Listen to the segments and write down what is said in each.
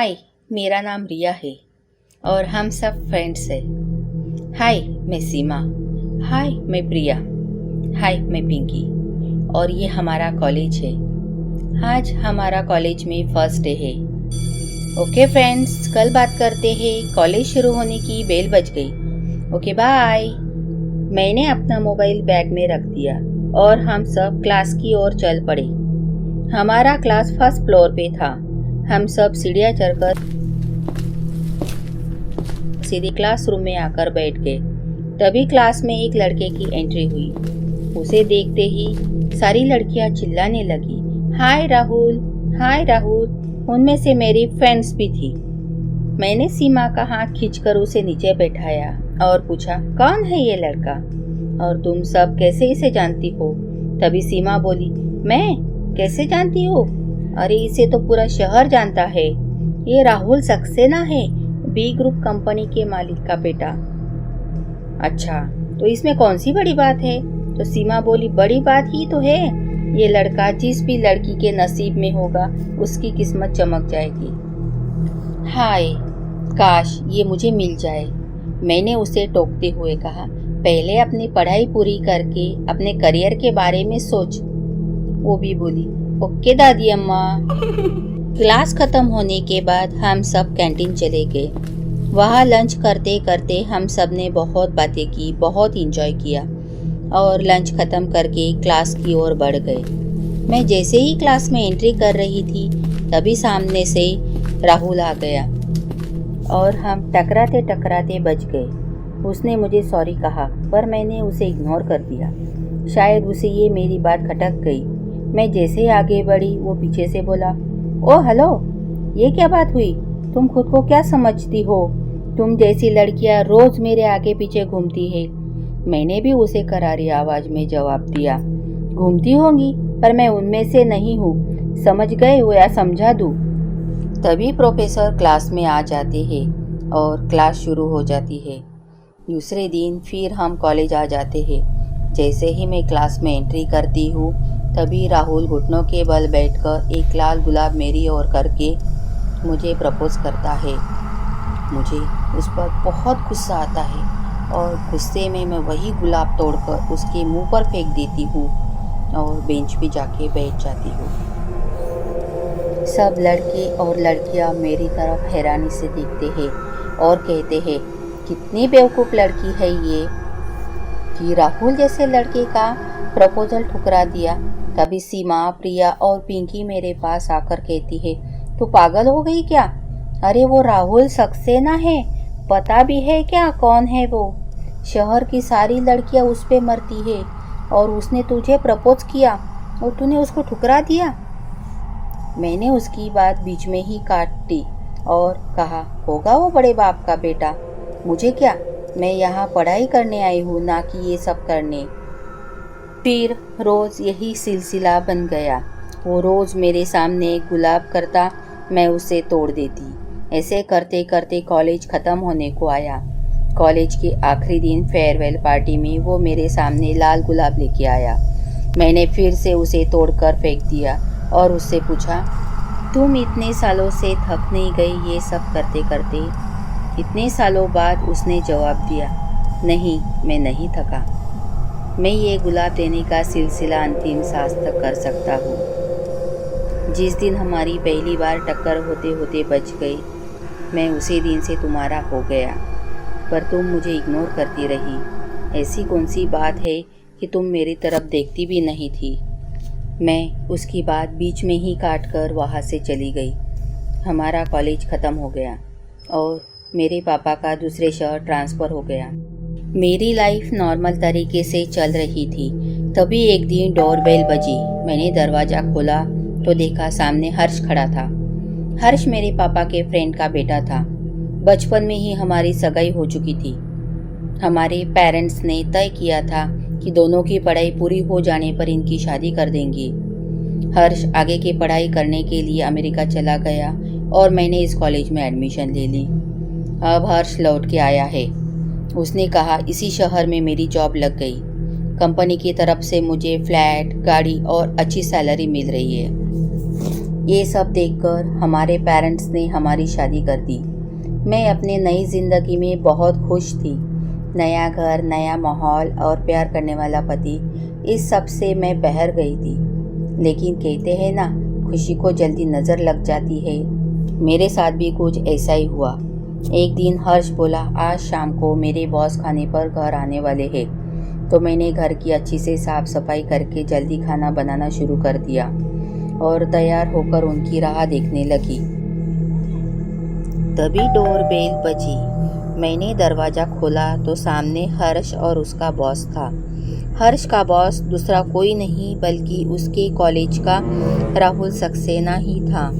हाय, मेरा नाम रिया है और हम सब फ्रेंड्स हैं। हाय, मैं सीमा। हाय, मैं प्रिया। हाय, मैं पिंकी। और ये हमारा कॉलेज है। आज हमारा कॉलेज में फर्स्ट डे है। ओके फ्रेंड्स, कल बात करते हैं। कॉलेज शुरू होने की बेल बज गई। Okay bye. मैंने अपना मोबाइल बैग में रख दिया और हम सब क्लास की ओर चल पड़े। हमारा क्लास फर्स्ट फ्लोर पे था। हम सब सीढ़ियाँ चढ़कर सीधे क्लासरूम में आकर बैठ गए। तभी क्लास में एक लड़के की एंट्री हुई। उसे देखते ही सारी लड़कियां चिल्लाने लगी, हाय राहुल, हाय राहुल। उनमें से मेरी फ्रेंड्स भी थी। मैंने सीमा का हाथ खींचकर उसे नीचे बैठाया और पूछा, कौन है ये लड़का और तुम सब कैसे इसे जानती हो? तभी सीमा बोली, मैं कैसे जानती हूँ? अरे इसे तो पूरा शहर जानता है। ये राहुल सक्सेना है, बी ग्रुप कंपनी के मालिक का बेटा। अच्छा, तो इसमें कौन सी बड़ी बात है? तो सीमा बोली, बड़ी बात ही तो है। ये लड़का जिस भी लड़की के नसीब में होगा उसकी किस्मत चमक जाएगी। हाय, काश ये मुझे मिल जाए। मैंने उसे टोकते हुए कहा, पहले अपनी पढ़ाई पूरी करके अपने करियर के बारे में सोच। वो भी बोली, ओके दादी अम्मा। क्लास खत्म होने के बाद हम सब कैंटीन चले गए। वहाँ लंच करते करते हम सब ने बहुत बातें की, बहुत एंजॉय किया और लंच खत्म करके क्लास की ओर बढ़ गए। मैं जैसे ही क्लास में एंट्री कर रही थी तभी सामने से राहुल आ गया और हम टकराते टकराते बच गए। उसने मुझे सॉरी कहा पर मैंने उसे इग्नोर कर दिया। शायद उसे ये मेरी बात खटक गई। मैं जैसे आगे बढ़ी वो पीछे से बोला, ओ हेलो, ये क्या बात हुई? तुम खुद को क्या समझती हो? तुम जैसी लड़कियां रोज मेरे आगे पीछे घूमती है। मैंने भी उसे करारी आवाज में जवाब दिया, घूमती होंगी पर मैं उनमें से नहीं हूँ, समझ गए हो या समझा दूँ? तभी प्रोफेसर क्लास में आ जाते हैं और क्लास शुरू हो जाती है। दूसरे दिन फिर हम कॉलेज आ जाते हैं। जैसे ही मैं क्लास में एंट्री करती हूँ तभी राहुल घुटनों के बल बैठकर एक लाल गुलाब मेरी ओर करके मुझे प्रपोज करता है। मुझे उस पर बहुत गुस्सा आता है और गुस्से में मैं वही गुलाब तोड़कर उसके मुंह पर फेंक देती हूँ और बेंच पे जाके बैठ जाती हूँ। सब लड़के और लड़कियाँ मेरी तरफ हैरानी से देखते हैं और कहते हैं, कितनी बेवकूफ़ लड़की है ये कि राहुल जैसे लड़के का प्रपोजल ठुकरा दिया। तभी सीमा, प्रिया और पिंकी मेरे पास आकर कहती है, तू पागल हो गई क्या? अरे वो राहुल सक्सेना है, पता भी है क्या कौन है वो? शहर की सारी लड़कियां उस पे मरती है और उसने तुझे प्रपोज किया और तूने उसको ठुकरा दिया। मैंने उसकी बात बीच में ही काट दी और कहा, होगा वो बड़े बाप का बेटा, मुझे क्या, मैं यहाँ पढ़ाई करने आई हूँ, ना कि ये सब करने। फिर रोज़ यही सिलसिला बन गया। वो रोज़ मेरे सामने एक गुलाब करता, मैं उसे तोड़ देती। ऐसे करते करते कॉलेज ख़त्म होने को आया। कॉलेज के आखिरी दिन फेयरवेल पार्टी में वो मेरे सामने लाल गुलाब लेके आया। मैंने फिर से उसे तोड़कर फेंक दिया और उससे पूछा, तुम इतने सालों से थक नहीं गई ये सब करते करते? इतने सालों बाद उसने जवाब दिया, नहीं, मैं नहीं थका। मैं ये गुलाब देने का सिलसिला अंतिम सांस तक कर सकता हूँ। जिस दिन हमारी पहली बार टक्कर होते होते बच गई, मैं उसी दिन से तुम्हारा हो गया, पर तुम मुझे इग्नोर करती रही। ऐसी कौन सी बात है कि तुम मेरी तरफ देखती भी नहीं थी? मैं उसकी बात बीच में ही काट कर वहाँ से चली गई। हमारा कॉलेज ख़त्म हो गया और मेरे पापा का दूसरे शहर ट्रांसफ़र हो गया। मेरी लाइफ नॉर्मल तरीके से चल रही थी। तभी एक दिन डोरबेल बजी। मैंने दरवाज़ा खोला तो देखा सामने हर्ष खड़ा था। हर्ष मेरे पापा के फ्रेंड का बेटा था। बचपन में ही हमारी सगाई हो चुकी थी। हमारे पेरेंट्स ने तय किया था कि दोनों की पढ़ाई पूरी हो जाने पर इनकी शादी कर देंगे। हर्ष आगे की पढ़ाई करने के लिए अमेरिका चला गया और मैंने इस कॉलेज में एडमिशन ले ली। अब हर्ष लौट के आया है। उसने कहा, इसी शहर में मेरी जॉब लग गई। कंपनी की तरफ से मुझे फ्लैट, गाड़ी और अच्छी सैलरी मिल रही है। ये सब देखकर हमारे पेरेंट्स ने हमारी शादी कर दी। मैं अपने नई ज़िंदगी में बहुत खुश थी। नया घर, नया माहौल और प्यार करने वाला पति, इस सब से मैं बहर गई थी। लेकिन कहते हैं ना, खुशी को जल्दी नज़र लग जाती है। मेरे साथ भी कुछ ऐसा ही हुआ। एक दिन हर्ष बोला, आज शाम को मेरे बॉस खाने पर घर आने वाले हैं। तो मैंने घर की अच्छी से साफ सफाई करके जल्दी खाना बनाना शुरू कर दिया और तैयार होकर उनकी राह देखने लगी। तभी डोर बेल बजी। मैंने दरवाज़ा खोला तो सामने हर्ष और उसका बॉस था। हर्ष का बॉस दूसरा कोई नहीं बल्कि उसके कॉलेज का राहुल सक्सेना ही था।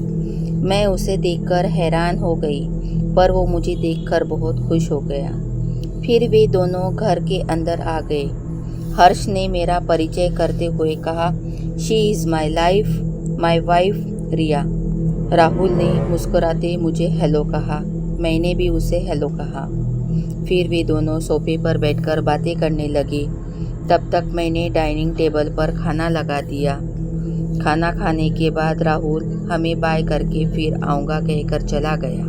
मैं उसे देखकर हैरान हो गई, पर वो मुझे देखकर बहुत खुश हो गया। फिर वे दोनों घर के अंदर आ गए। हर्ष ने मेरा परिचय करते हुए कहा, she is my life, my wife Riya. Rahul ने मुस्कुराते मुझे हेलो कहा। मैंने भी उसे हेलो कहा। फिर वे दोनों सोफे पर बैठकर बातें करने लगे। तब तक मैंने डाइनिंग टेबल पर खाना लगा दिया। खाना खाने के बाद राहुल हमें बाय करके फिर आऊँगा कहकर चला गया।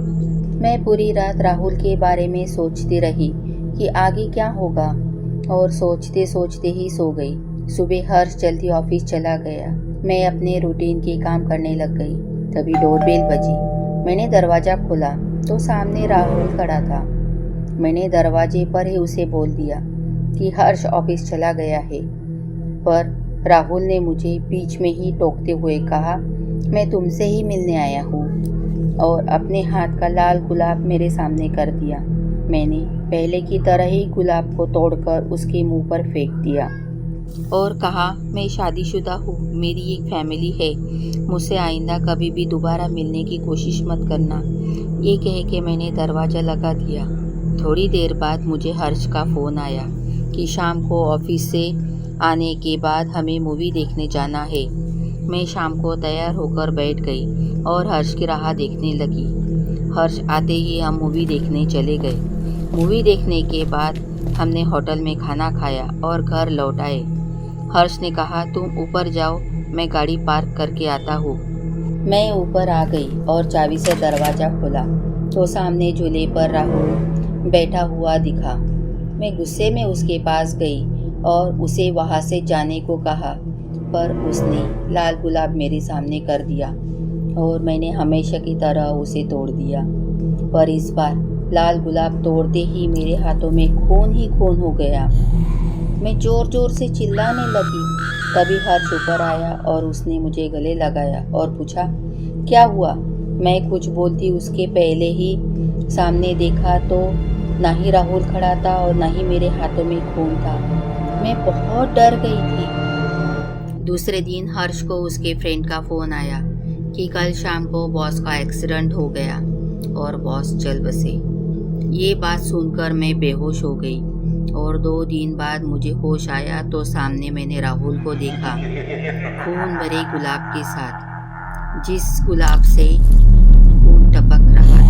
मैं पूरी रात राहुल के बारे में सोचती रही कि आगे क्या होगा, और सोचते सोचते ही सो गई। सुबह हर्ष जल्दी ऑफिस चला गया। मैं अपने रूटीन के काम करने लग गई। तभी डोरबेल बजी। मैंने दरवाज़ा खोला तो सामने राहुल खड़ा था। मैंने दरवाजे पर ही उसे बोल दिया कि हर्ष ऑफिस चला गया है, पर राहुल ने मुझे बीच में ही टोकते हुए कहा, मैं तुमसे ही मिलने आया हूँ, और अपने हाथ का लाल गुलाब मेरे सामने कर दिया। मैंने पहले की तरह ही गुलाब को तोड़कर उसके मुंह पर फेंक दिया और कहा, मैं शादीशुदा हूँ, मेरी एक फैमिली है, मुझसे आइंदा कभी भी दोबारा मिलने की कोशिश मत करना। ये कह के मैंने दरवाज़ा लगा दिया। थोड़ी देर बाद मुझे हर्ष का फ़ोन आया कि शाम को ऑफिस से आने के बाद हमें मूवी देखने जाना है। मैं शाम को तैयार होकर बैठ गई और हर्ष की राह देखने लगी। हर्ष आते ही हम मूवी देखने चले गए। मूवी देखने के बाद हमने होटल में खाना खाया और घर लौट आए। हर्ष ने कहा, तुम ऊपर जाओ, मैं गाड़ी पार्क करके आता हूँ। मैं ऊपर आ गई और चाबी से दरवाज़ा खोला तो सामने झूले पर राहुल बैठा हुआ दिखा। मैं गुस्से में उसके पास गई और उसे वहाँ से जाने को कहा, पर उसने लाल गुलाब मेरे सामने कर दिया और मैंने हमेशा की तरह उसे तोड़ दिया। पर इस बार लाल गुलाब तोड़ते ही मेरे हाथों में खून ही खून हो गया। मैं ज़ोर ज़ोर से चिल्लाने लगी। तभी हर्ष ऊपर आया और उसने मुझे गले लगाया और पूछा, क्या हुआ? मैं कुछ बोलती उसके पहले ही सामने देखा तो ना ही राहुल खड़ा था और ना ही मेरे हाथों में खून था। मैं बहुत डर गई थी। दूसरे दिन हर्ष को उसके फ्रेंड का फ़ोन आया कि कल शाम को बॉस का एक्सीडेंट हो गया और बॉस चल बसे। ये बात सुनकर मैं बेहोश हो गई और 2 दिन बाद मुझे होश आया तो सामने मैंने राहुल को देखा, खून भरे गुलाब के साथ, जिस गुलाब से खून टपक रहा था।